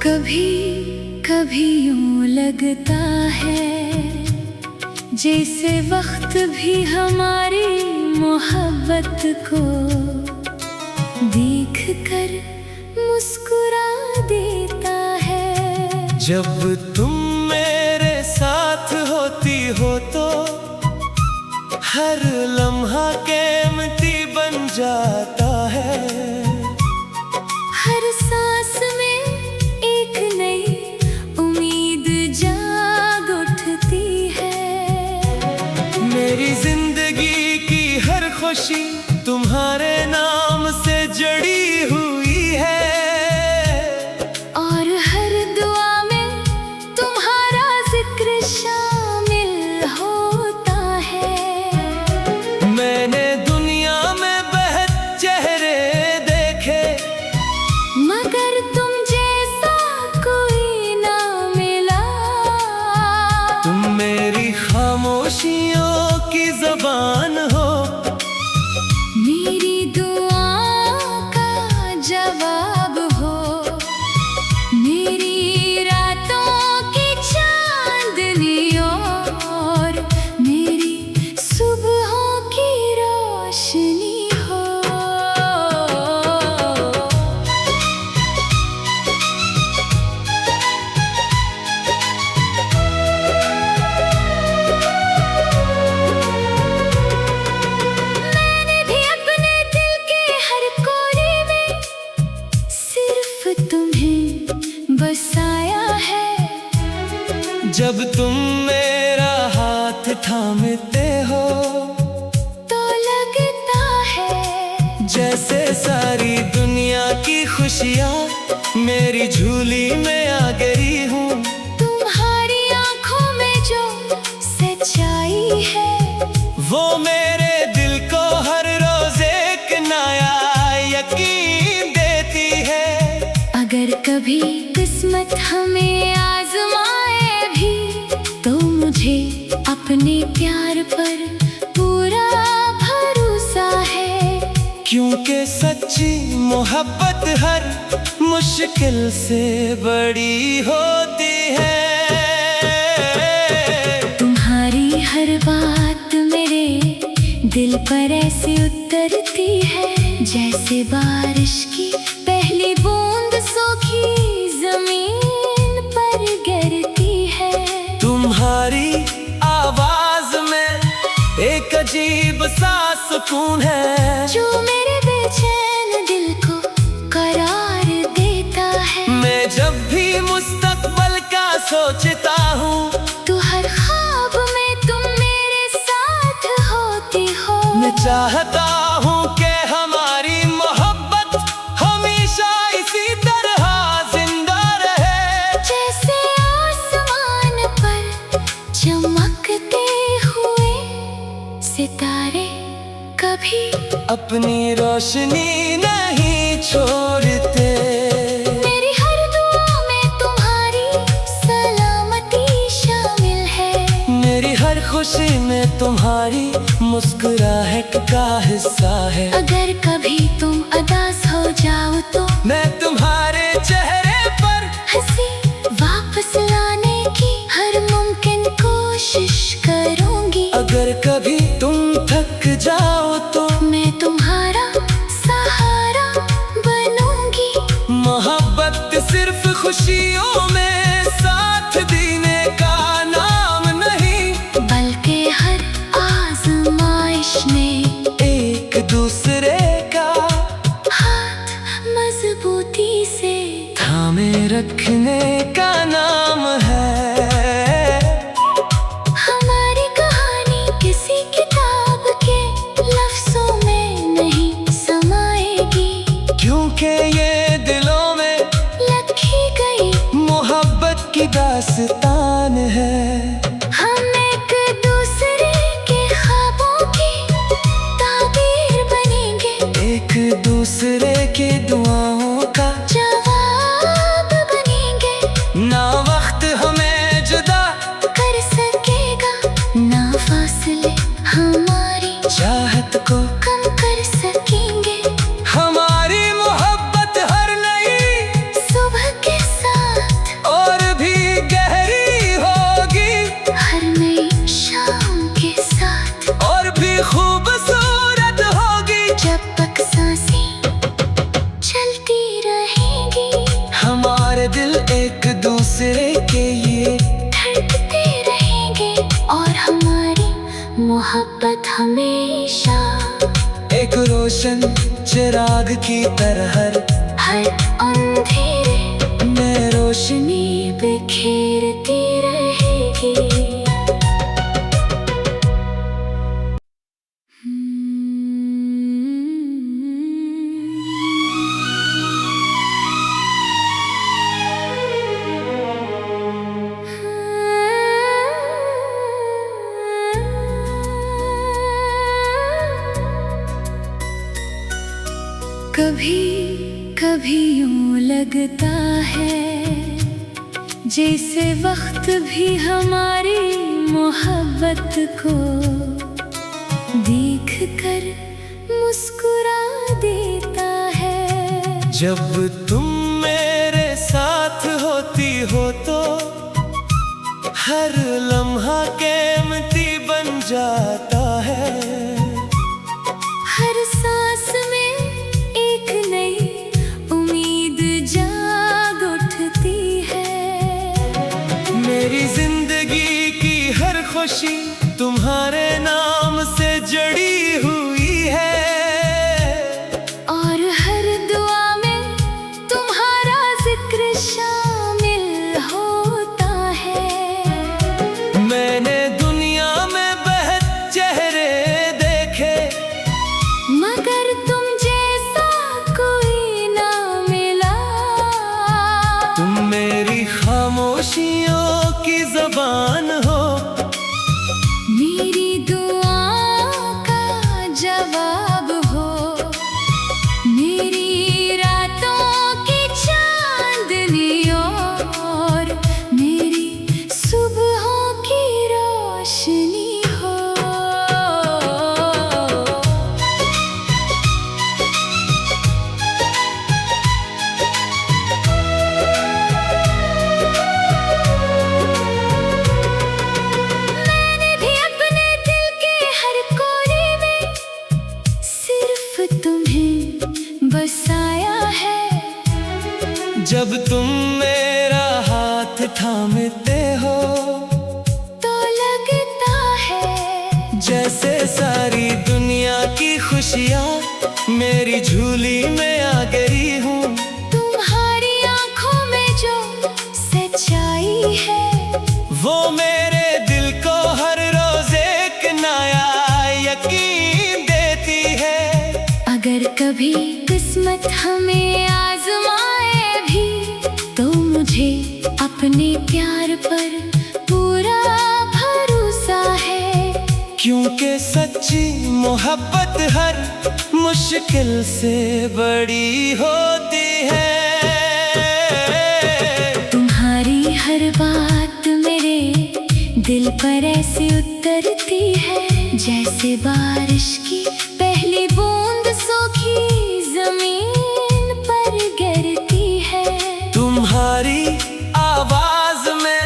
कभी कभी यूं लगता है जैसे वक्त भी हमारी मोहब्बत को देख कर मुस्कुरा देता है। जब तुम मेरे साथ होती हो तो हर लम्हा कीमती बन जाता है। हर सांस में एक नई उम्मीद जाग उठती है। मेरी जिंदगी की हर खुशी तुम्हारे नाम से जड़ी हुई है और हर दुआ में तुम्हारा जिक्र शामिल होता है। मैंने दुनिया में बेहद चेहरे देखे मगर तुम जैसा कोई ना मिला। तुम मेरी खामोशियों की ज़बान हो, मेरी दुआ का जवाब हो, मेरी रातों की चांदनी और मेरी सुबहों की रोशनी हो। मैंने भी अपने दिल के हर कोने में सिर्फ तुम्हें बसाया है। जब तुम मेरा हाथ थामते हो तो लगता है जैसे सारी दुनिया की खुशियाँ मेरी झोली में आ गई हूँ। तुम्हारी आंखों में जो सच्चाई है वो मेरे दिल को हर रोज एक नया यकीन देती है। अगर कभी किस्मत हमें आजमाए भी तो मुझे अपने प्यार पर पूरा भरोसा है। क्योंकि सच्ची मोहब्बत हर मुश्किल से बड़ी होती है। तुम्हारी हर बात मेरे दिल पर ऐसे उतरती है जैसे बारिश की पहली बूंद सूखी जमीन पर गिरती है। तुम्हारी आवाज में एक अजीब सा सुकून है जो मेरे बेचैन दिल को करार देता है। मैं जब भी मुस्तकबल का सोचता हूँ तो हर ख्वाब में तुम मेरे साथ होती हो। मैं चाहता हूँ कि हमारी मोहब्बत हमेशा इसी तरह जिंदा रहे। जैसे आसमान पर चमकते हुए सितारे कभी अपनी रोशनी नहीं छोड़ते। मेरी हर दुआ में तुम्हारी सलामती शामिल है। मेरी हर खुशी में तुम्हारी मुस्कुराहट का हिस्सा है। अगर कभी तुम उदास हो जाओ तो मैं तुम्हारे चेहरे पर हंसी वापस लाने की हर मुमकिन कोशिश करूंगी। अगर कभी तुम थक जाओ तो मैं तुम्हारा सहारा बनूंगी। मोहब्बत सिर्फ खुशियों में साथ देने का नाम नहीं बल्कि हर आजमाइश में एक दूसरे का हाथ मजबूती से थामे रखने का नाम है। हमारी कहानी किसी किताब के लफ्जों में नहीं समाएगी क्योंकि ये दिलों में लिखी गई मोहब्बत की दास्तान है। हम एक दूसरे के ख्वाबों की ताबीर बनेंगे। एक दूसरे की दुआओं का जवाब बनेंगे। ना वक्त हमें जुदा कर सकेगा ना फासले हमारी चाहत को कम कर सकेंगे। हमारी मोहब्बत हर नई सुबह के साथ रोशन चिराग की तरह हर अंधेरे में रोशनी बिखेरती रहेगी। कभी कभी यूं लगता है जैसे वक्त भी हमारी मोहब्बत को देख कर मुस्कुरा देता है। जब तुम मेरे साथ होती हो तो हर लम्हा कीमती बन जाता है। हर सांस में एक नई उम्मीद जाग उठती है। मेरी जिंदगी की हर खुशी तुम्हारे नाम से जड़ी हुई है और हर दुआ में तुम्हारा जिक्र शामिल होता है। मैंने दुनिया में बेहद चेहरे देखे मगर तुम जैसा कोई ना मिला। तुम मेरी खामोशियों की ज़बान हो, मेरी दुआओं का जवाब हो, मेरी रातों की चांदनी और मेरी सुबहों की रोशनी हो। मैंने भी अपने दिल के हर कोने में सिर्फ तुम्हें बसाया है। जब तुम मेरा हाथ थामते हो तो लगता है जैसे सारी दुनिया की खुशियाँ मेरी झोली में आ गई हूँ। तुम्हारी आंखों में जो सच्चाई है वो मेरे दिल को हर रोज एक नया यकीन देती है। अगर कभी किस्मत हमें आजमाए भी तो मुझे अपने प्यार पर पूरा भरोसा है। क्योंकि सच्ची मोहब्बत हर मुश्किल से बड़ी होती है। तुम्हारी हर बात मेरे दिल पर ऐसे उतरती है जैसे बारिश की पहली बूंद सूखी जमीन पर गिरती है। तुम्हारी आवाज में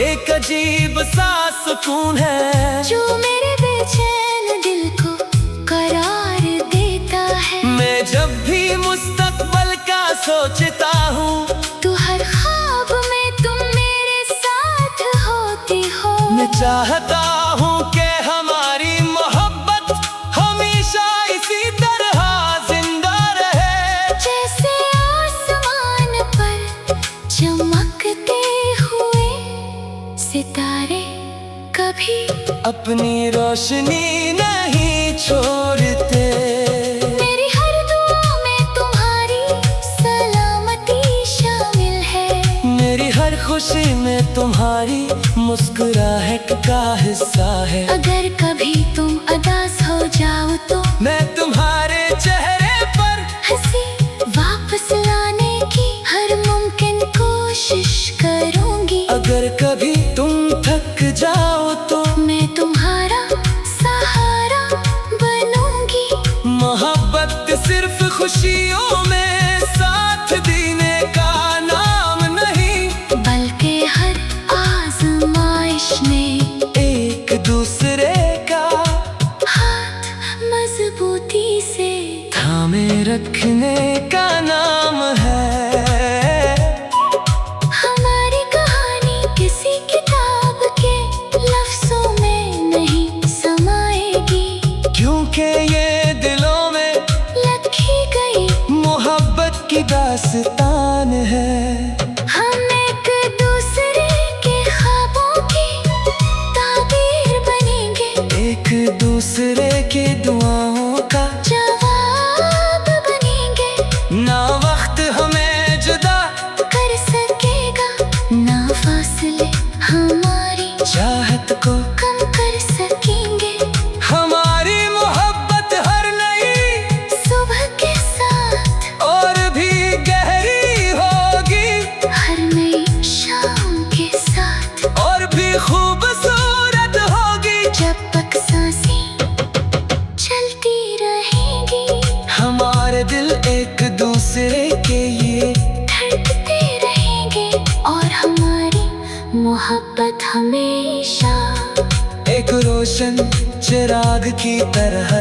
एक अजीब सा सुकून है जो मेरे बेचैन दिल को करार देता है। मैं जब भी मुस्तकबल का सोचता हूँ तो हर ख्वाब में तुम मेरे साथ होती हो। मैं चाहता हूँ कि हमारी मोहब्बत हमेशा इसी तरह जिंदा रहे। जैसे आसमान पर चमकते हुए सितारे कभी अपनी रोशनी नहीं छोड़ते। मेरी हर दुआ में तुम्हारी सलामती शामिल है। मेरी हर खुशी में तुम्हारी मुस्कुराहट का हिस्सा है। अगर कभी तुम उदास हो जाओ तो मैं तुम्हारे चेहरे पर हंसी वापस लाने की हर मुमकिन कोशिश करूंगी। अगर कभी तुम थक जाओ तो मैं तुम्हारा सहारा बनूंगी। मोहब्बत सिर्फ खुशियों में साथ देने का नाम नहीं बल्कि हर आजमाइश में एक दूसरे का हाथ मजबूती से थामे रखने का नाम है। हमारी कहानी किसी किताब के लफ्जों में नहीं समाएगी। क्योंकि ये दिलों में की दास्तान है। हम एक दूसरे के ख्वाबों की ताबीर बनेंगे, एक दूसरे की दुआओं का जवाब बनेंगे। ना वक्त हमें जुदा कर सकेगा, ना फासले हमारी चाहत को कम कर सकेंगे। हमारी मोहब्बत हर नई सुबह के साथ और भी गहरी होगी, हर नई शाम के साथ और भी खूबसूरत होगी। जब तक सांसें चलती रहेंगी, हमारे दिल एक दूसरे के लिए धड़कते रहेंगे, और हमारी मोहब्बत हमेशा एक रोशन चिराग की तरह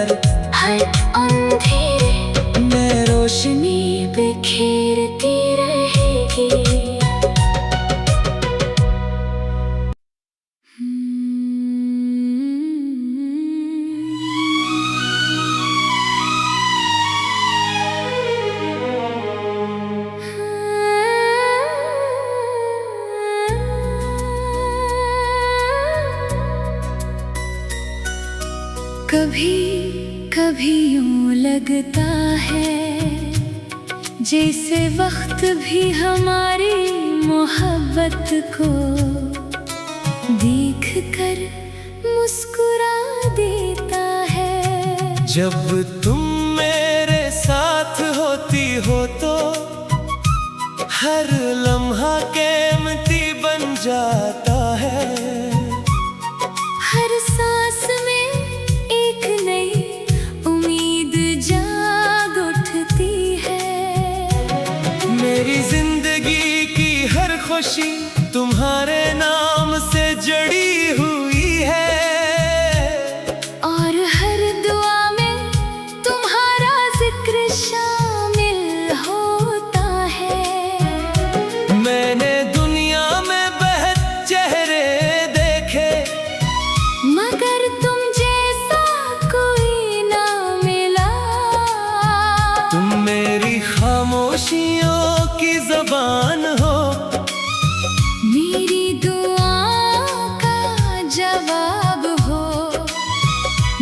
हर अंधेरे में रोशनी बिखेरती रहेगी। कभी कभी यूं लगता है जैसे वक्त भी हमारी मोहब्बत को देख कर मुस्कुरा देता है। जब तुम मेरे साथ होती हो तो हर लम्हा कीमती बन जाता है। हर सांस में एक नई उम्मीद जाग उठती है। मेरी जिंदगी की हर खुशी तुम्हारे नाम से जड़ी हुई है, और हर दुआ में तुम्हारा जिक्र शामिल होता है। मैंने दुनिया में बेहद चेहरे देखे, मगर तुम जैसा कोई ना मिला। तुम मेरी खामोशियों की ज़बान हो, मेरी दुआओं का जवाब हो,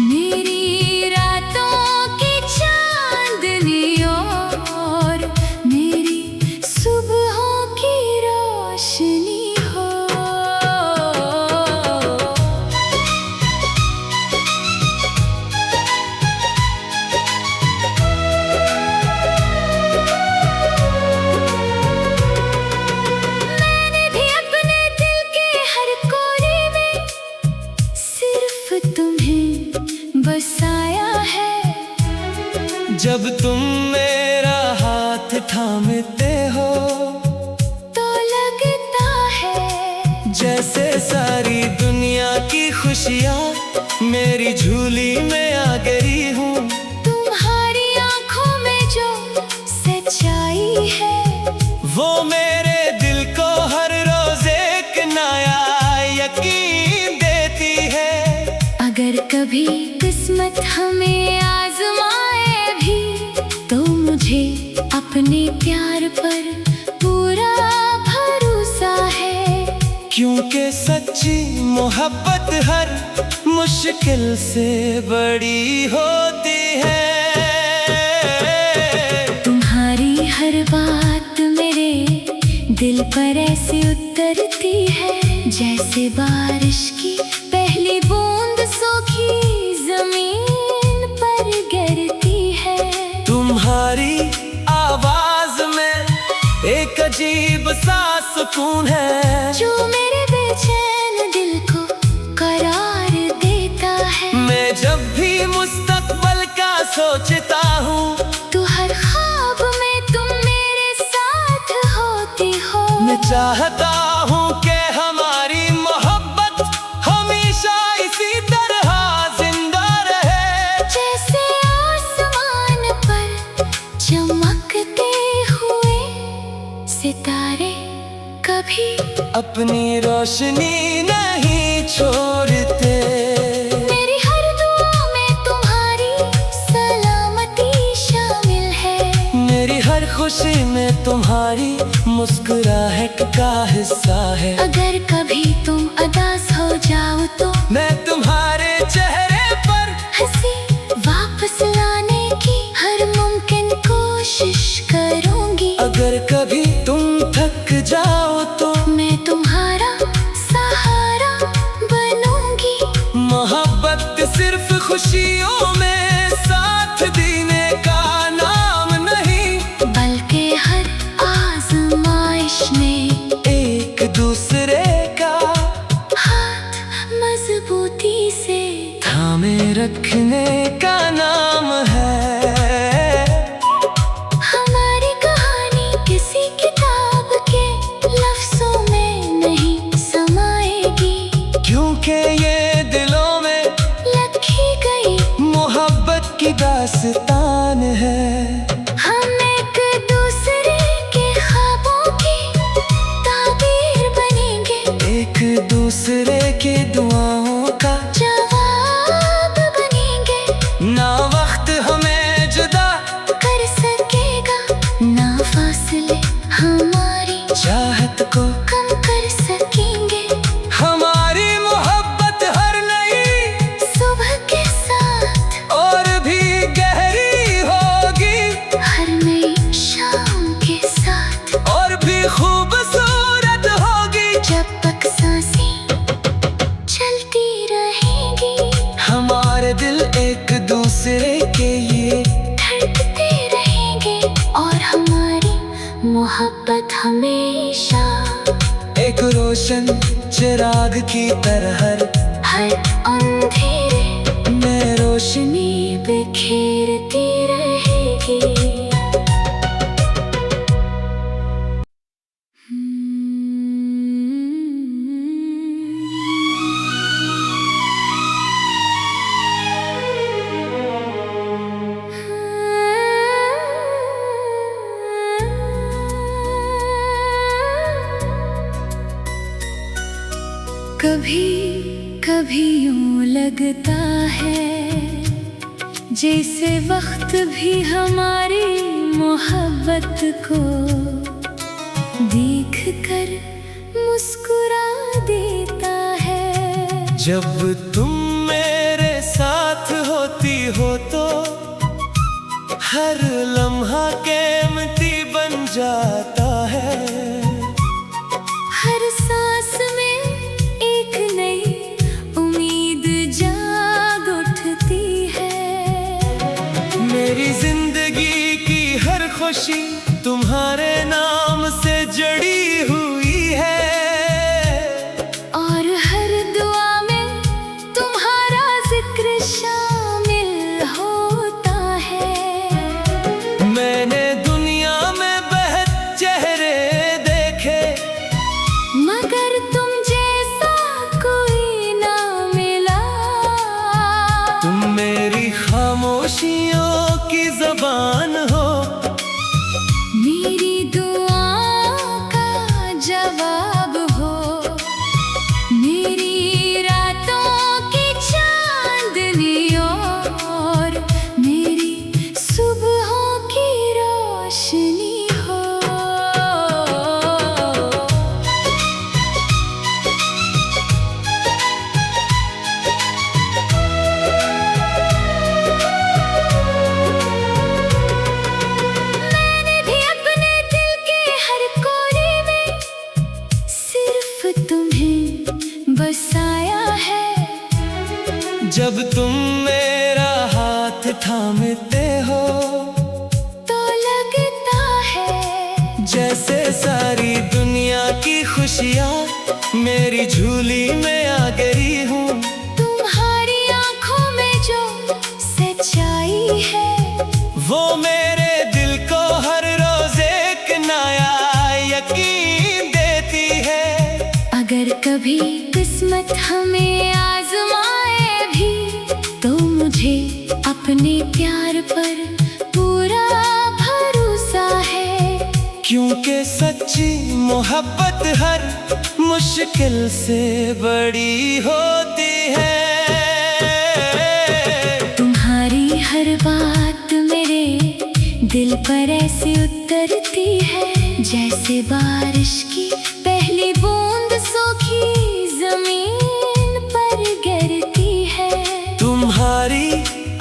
मेरी रातों की चांदनी और मेरी सुबहों की रोशनी हो। मैंने भी अपने दिल के हर कोने में सिर्फ तुम्हें बसाया है। जब तुम मेरा हाथ थामते हो तो लगता है जैसे सारी दुनिया की खुशियाँ मेरी झोली में आ गई हूँ। तुम्हारी आंखों में जो सच्चाई है, वो मेरे दिल को हर रोज एक नया यकीन देती है। अगर कभी किस्मत हमें आजमाए भी, तो मुझे अपने प्यार पर पूरा भरोसा है। क्योंकि सच्ची मोहब्बत हर मुश्किल से बड़ी होती है। तुम्हारी हर बात मेरे दिल पर ऐसे उतरती है, जैसे बारिश की पहली बूंद सूखी जमीन पर गिरती है। तुम्हारी आवाज में एक अजीब सा सुकून है, जो मेरे बेचैन दिल को करार देता है। मैं जब भी मुस्तकबल का सोचता हूँ, तो हर ख्वाब में तुम मेरे साथ होती हो। मैं चाहता हूँ कि हमारी मोहब्बत हमेशा इसी तरह जिंदा रहे। जैसे आसमान पर चमकते हुए सितारे कभी अपनी रोशनी नहीं छोड़ते। मेरी हर दुआ में तुम्हारी सलामती शामिल है। मेरी हर खुशी में तुम्हारी मुस्कुराहट का हिस्सा है। अगर कभी तुम उदास हो जाओ तो मैं तुम्हारे चेहरे पर हंसी वापस लाने की हर मुमकिन कोशिश करूंगी। अगर कभी तुम थक जाओ तो मैं तुम्हारा सहारा बनूंगी। मोहब्बत सिर्फ खुशियों में साथ देने का नाम नहीं, बल्कि हर आजमाइश में एक दूसरे का हाथ मजबूती से थामे रखने का नाम है। हमारी कहानी किसी किताब के लफ्जों में नहीं समाएगी, क्योंकि ये दिलों में लिखी गई मोहब्बत की दास्तान है। हम एक दूसरे के ख्वाबों की ताबीर बनेंगे, एक दूसरे की दुआओं का जवाब बनेंगे। ना वक्त हमें जुदा कर सकेगा ना फासले हमारी चाहत को कम कर सकेंगे। हमारी मोहब्बत हर नई सुबह के साथ और भी गहरी होगी, हर नई शाम के साथ और भी खूबसूरत होगी। जब तक सांसें चलती रहेंगी, हमारे दिल एक दूसरे के लिए धड़कते रहेंगे और हमारी मोहब्बत हमेशा एक रोशन चिराग की तरह हर अंधेरे में रोशनी बिखेरती रहेगी। कभी कभी यूं लगता है जैसे वक्त भी हमारी मोहब्बत को देख कर मुस्कुरा देता है। जब तुम मेरे साथ होती हो तो हर लम्हा कीमती बन जाता है। हर सांस में एक नई उम्मीद जाग उठती है। मेरी जिंदगी की हर खुशी तुम्हारे नाम से जड़ी हुई है, और हर दुआ में तुम्हारा जिक्र शामिल होता है। मैंने दुनिया में बेहद चेहरे देखे, मगर तुम जैसा कोई ना मिला। तुम मेरी खामोशियों की ज़बान हो, मेरी दुआओं का जवाब हो, मेरी रातों की चांदनी और मेरी सुबहों की रोशनी हो। मैंने भी अपने दिल के हर कोने में सिर्फ तुम्हें बसाया है। जब तुम मेरा हाथ थामते हो तो लगता है जैसे सारी दुनिया की खुशियाँ मेरी झोली में आ गई हूँ। तुम्हारी आंखों में जो सच्चाई है वो मेरे दिल को हर रोज एक नया यकीन देती है। अगर कभी किस्मत हमें आजमाए भी तो मुझे अपने प्यार पर पूरा भरोसा है। क्योंकि सच्ची मोहब्बत हर मुश्किल से बड़ी होती है। तुम्हारी हर बात मेरे दिल पर ऐसे उतरती है जैसे बारिश की पहली बूंद सूखी जमीन पर गिरती है। तुम्हारी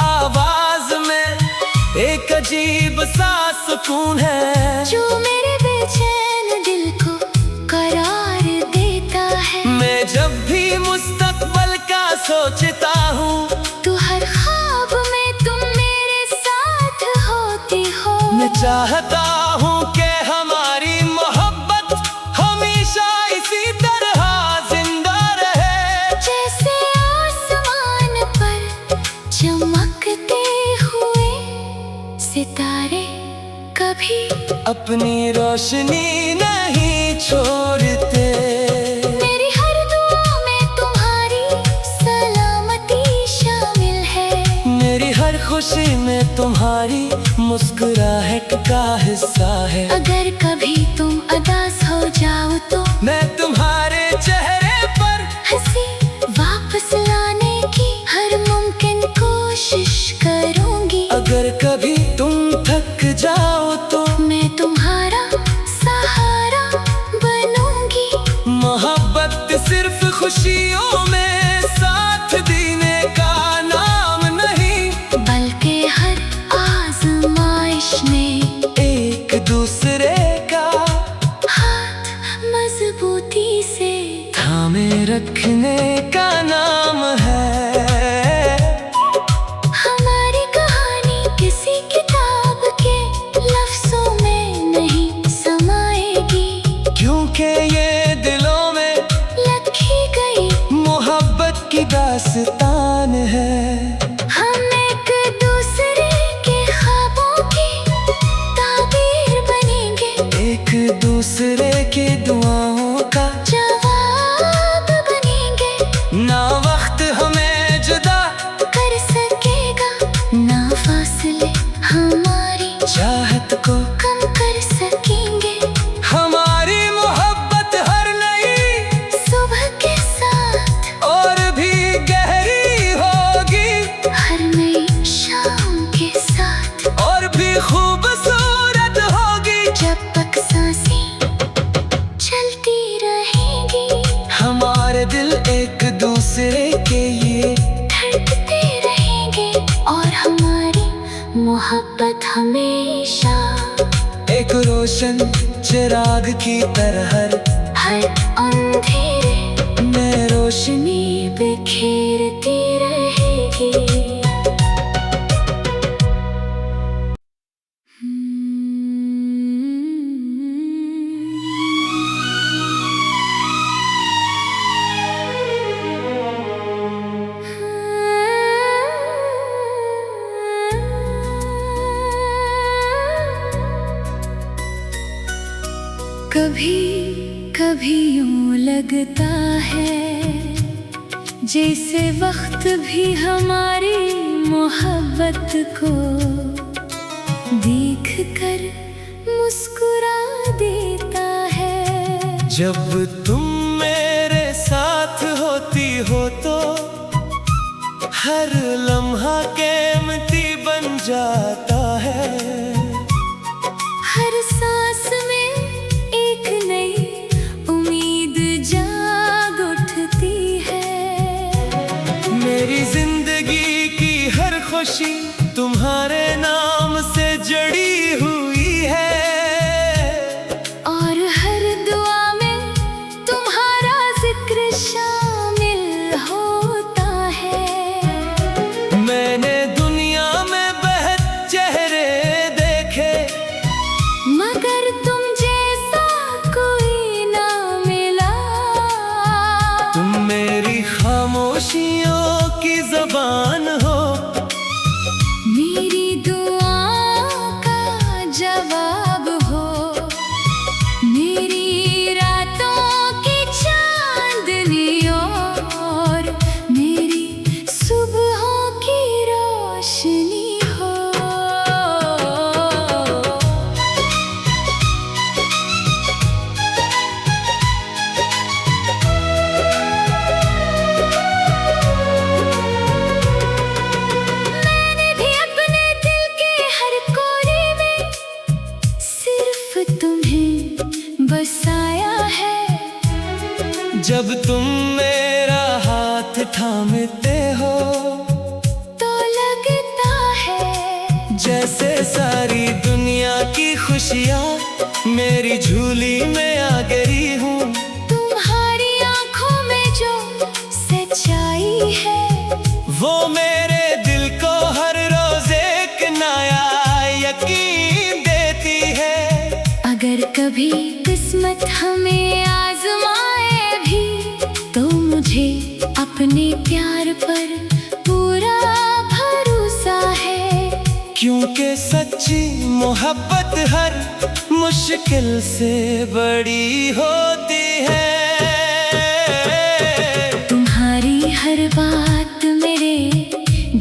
आवाज में एक अजीब सा सुकून है जो मेरे बेचैन दिल को करार देता है। मैं जब भी मुस्तकबल का सोचता हूँ तू हर ख्वाब में तुम मेरे साथ होती हो। मैं चाहता हूँ कि हमारी मोहब्बत हमेशा इसी तरह जिंदा रहे। जैसे आसमान पर चमकते हुए सितारे कभी अपनी रोशनी नहीं छोड़ते। मेरी हर दुआ में तुम्हारी सलामती शामिल है। मेरी हर खुशी में तुम्हारी मुस्कुराहट का हिस्सा है। अगर कभी तुम उदास हो जाओ तो मैं तुम्हारे चेहरे पर हंसी वापस लाने की हर मुमकिन कोशिश करूंगी। अगर कभी तुम थक जाओ तो मैं तुम्हारा सहारा बनूंगी। मोहब्बत सिर्फ खुशियों में साथ देने का नाम नहीं, बल्कि हर आजमाइश में एक दूसरे का हाथ मजबूती से थामे रखने का नाम है। हमारी कहानी किसी किताब के लफ्जों में नहीं समाएगी, क्योंकि ये दिलों में लिखी गई मोहब्बत की दास्तान है। हम एक दूसरे के ख्वाबों की ताबीर बनेंगे। एक दूसरे के दुआओं का जवाब बनेंगे। ना वक्त हमें जुदा कर सकेगा ना फासले हमारी चाहत को कम कर सकेंगे। हमारी मोहब्बत हर नई सुबह के साथ और भी गहरी होगी, हर नई शाम के साथ और भी खूबसूरत होगी। जब तक सांसें चलती रहेंगी हमारे दिल एक दूसरे के लिए धड़कते रहेंगे और हमारी मोहब्बत हमेशा एक रोशन चिराग की तरह हर अंधेरे में रोशनी बिखेरती रहेगी। कभी कभी यूं लगता है जैसे वक्त भी हमारी मोहब्बत को देख कर मुस्कुरा देता है। जब तुम मेरे साथ होती हो तो हर लम्हा कीमती बन जाता है। हर सांस में एक नई उम्मीद जाग उठती है। मेरी जिंदगी की हर खुशी तुम्हारे नाम से जड़ी हुई है, और हर दुआ में तुम्हारा जिक्र शामिल होता है। मैंने दुनिया में बेहद चेहरे देखे, मगर तुम जैसा कोई ना मिला। तुम मेरी खामोशियों की ज़बान हो, मेरी दुआओं का जवाब हो, मेरी रातों की चांदनी और मेरी सुबहों की रोशनी हो। मैंने भी अपने दिल के हर कोने में जब तुम मेरा हाथ थामते हो तो लगता है जैसे सारी दुनिया की खुशियाँ मेरी झोली में आ गई हूँ। तुम्हारी आंखों में जो सच्चाई है वो मेरे दिल को हर रोज एक नया यकीन देती है। अगर कभी किस्मत हमें आजमाए भी तो मुझे अपने प्यार पर पूरा भरोसा है। क्योंकि सच्ची मोहब्बत हर मुश्किल से बड़ी होती है। तुम्हारी हर बात मेरे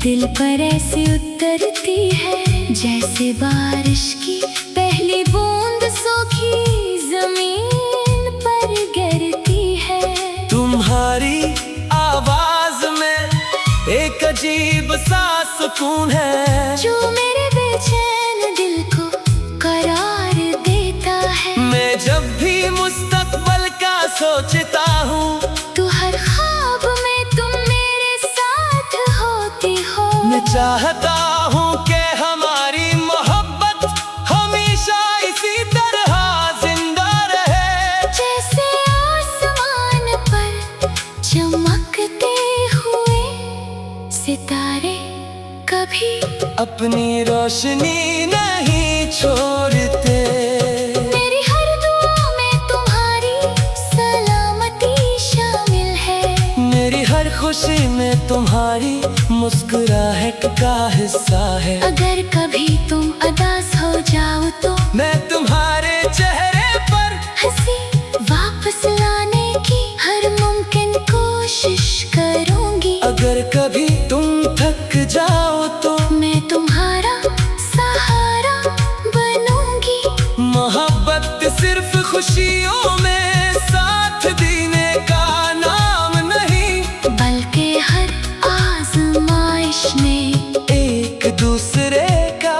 दिल पर ऐसे उतरती है जैसे बारिश की पहली बूंद सूखी जमीन पर गिरती है। तुम्हारी आवाज में एक अजीब सा सुकून है जो मेरे बेचैन दिल को करार देता है। मैं जब भी मुस्तकबल का सोचता हूँ तो हर ख्वाब में तुम मेरे साथ होती हो। मैं चाहता हूँ कि हमारी मोहब्बत हमेशा इसी तरह जिंदा रहे। जैसे आसमान पर चमकते हुए सितारे कभी अपनी रोशनी नहीं छोड़ते। मेरी हर दुआ में तुम्हारी सलामती शामिल है। मेरी हर खुशी में तुम्हारी मुस्कुराहट का हिस्सा है। अगर कभी तुम उदास हो जाओ तो मैं तुम्हारे चेहरे पर हंसी वापस लाने की हर मुमकिन कोशिश करूंगी। अगर कभी तुम थक जाओ तो मैं तुम्हारा सहारा बनूंगी। मोहब्बत सिर्फ खुशियों में साथ देने का नाम नहीं बल्कि हर आजमाइश में एक दूसरे का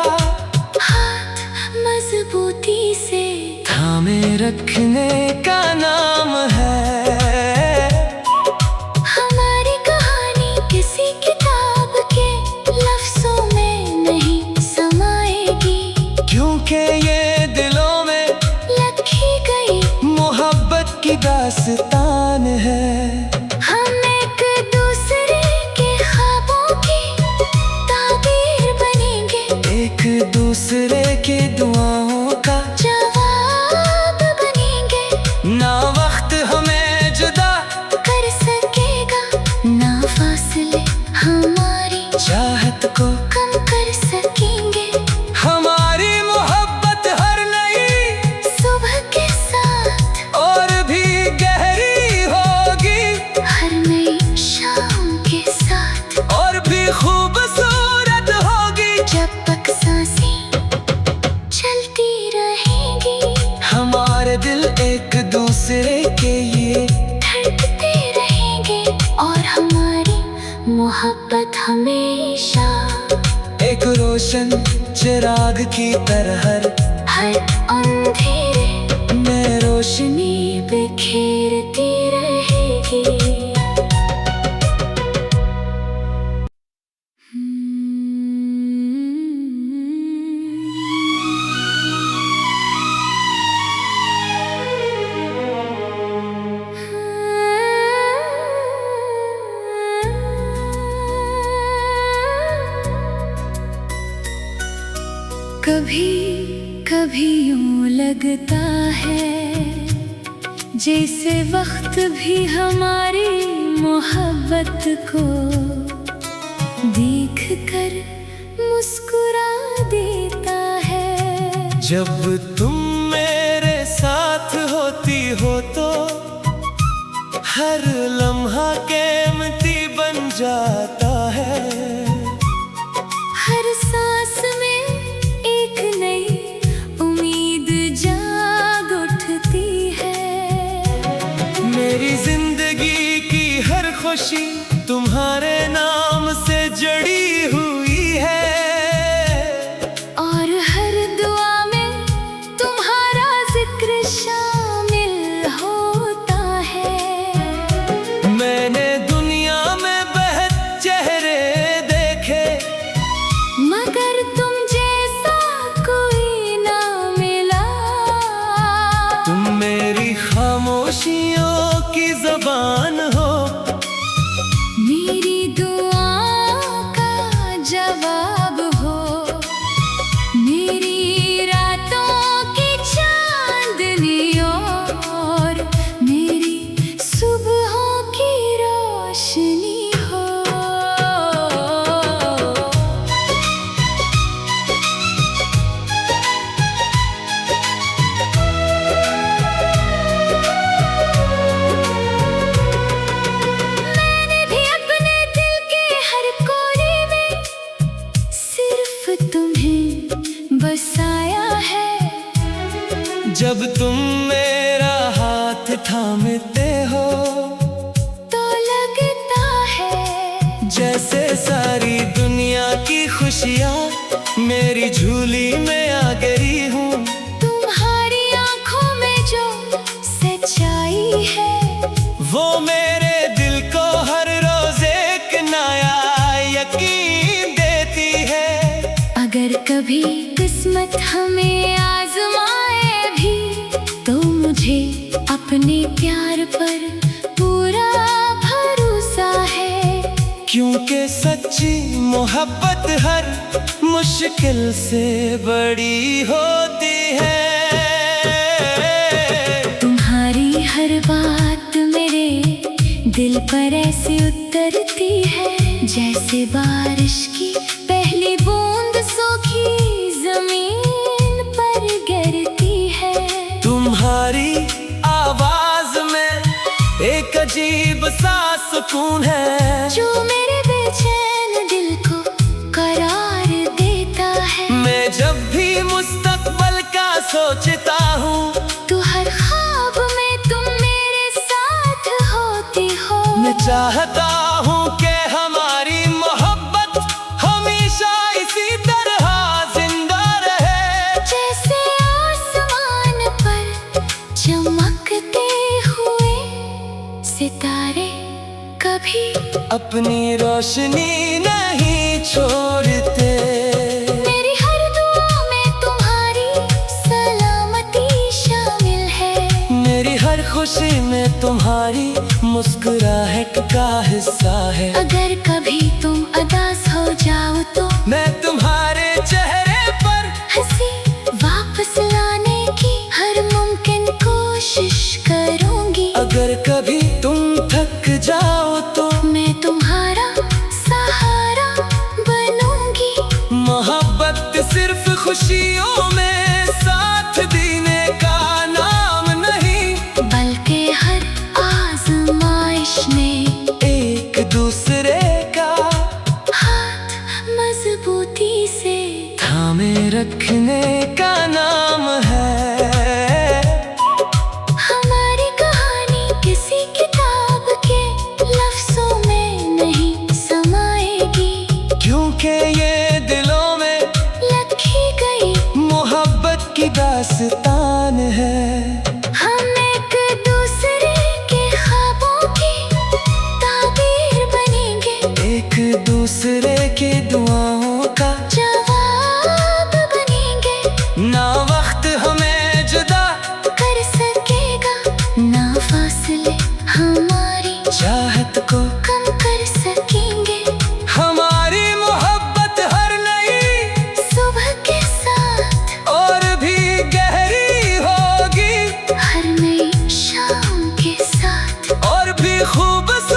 हाथ मजबूती से थामे रखने का नाम है। हमारी कहानी किसी किताब के लफ्जों में नहीं समाएगी। क्योंकि ये दिलों में लिखी गई मोहब्बत की दास्तान है। हम एक दूसरे के ख्वाबों की ताबीर बनेंगे। एक दूसरे की दुआओं का जवाब बनेंगे। ना वक्त हमें जुदा कर सकेगा ना फासले हमारी चाहत को कम कर सकेंगे। हमारी मोहब्बत हर नई सुबह के साथ और भी गहरी होगी। हर नई शाम के साथ और भी खूबसूरत होगी। जब तक सांसें चलती रहेंगी हमारे दिल एक दूसरे के लिए धड़कते रहेंगे। और हमारी मोहब्बत हमेशा एक रोशन चिराग की तरह हर अंधेरे में रोशनी बिखेरती रहेगी। कभी कभी यूं लगता है जैसे वक्त भी हमारी मोहब्बत को देख कर मुस्कुरा देता है। जब तुम मेरे साथ होती हो तो हर लम्हा कीमती बन जाता है। हर सांस में एक नई उम्मीद जाग उठती है। मेरी जिंदगी की हर खुशी तुम्हारे नाम से जड़ी हुई है। और हर दुआ में तुम्हारा जिक्र शामिल होता है। खामोशियों की ज़बान हो। मेरी दुआओं का जवाब हो, मेरी रातों की चांदनी और मेरी सुबहों की रोशनी हो। मैंने भी अपने दिल के हर कोने में सिर्फ तुम्हें बसाया है। जब तुम मेरा हाथ थामते हो तो लगता है जैसे सारी दुनिया की खुशियाँ मेरी झोली में आ गई हूँ। तुम्हारी आंखों में जो सच्चाई है वो मेरे दिल को हर रोज एक नया यकीन देती है। अगर कभी किस्मत हमें आजमाए भी तो मुझे अपने प्यार पर पूरा भरोसा है। क्योंकि सच्ची मोहब्बत हर मुश्किल से बड़ी होती है। तुम्हारी हर बात मेरे दिल पर ऐसे उतरती है जैसे बारिश की पहली बूंद सूखी जमीन पर गिरती है। तुम्हारी आवाज में एक अजीब सा सुकून है जो मेरे बेचैन दिल को करार देता है। मैं जब भी मुस्तकबल का सोचता हूँ तो हर ख्वाब में तुम मेरे साथ होती हो। मैं चाहता हूँ कि हमारी मोहब्बत हमेशा इसी तरह जिंदा रहे। जैसे आसमान पर चमकते हुए सितारे कभी अपनी रोशनी नहीं छोड़ते। मेरी हर दुआ में तुम्हारी सलामती शामिल है। मेरी हर खुशी में तुम्हारी मुस्कुराहट का हिस्सा है। अगर कभी तुम उदास हो जाओ तो मैं तुम्हारे चेहरे पर हंसी वापस लाने की हर मुमकिन कोशिश करूंगी। अगर कभी तुम थक जाओ तो मैं तुम्हारा सहारा बनूंगी। मोहब्बत सिर्फ खुशियों में साथ देने का नाम नहीं, बल्कि हर आजमाइश में एक दूसरे का हाथ मजबूती से थामे रखने का नाम है। हमारी कहानी किसी किताब के लफ्जों में नहीं समाएगी। क्योंकि ये दिलों में लिखी गई मोहब्बत की दास्तान है। हम एक दूसरे के ख्वाबों की ताबीर बनेंगे। एक दूसरे की दुआओं का जवाब बनेंगे। ना वक्त हमें जुदा कर सकेगा ना फासले हमारी चाहत को कम कर सकेंगे। हमारी मोहब्बत हर नई सुबह के साथ और भी गहरी होगी हर नई शाम के साथ और भी खूबसूरत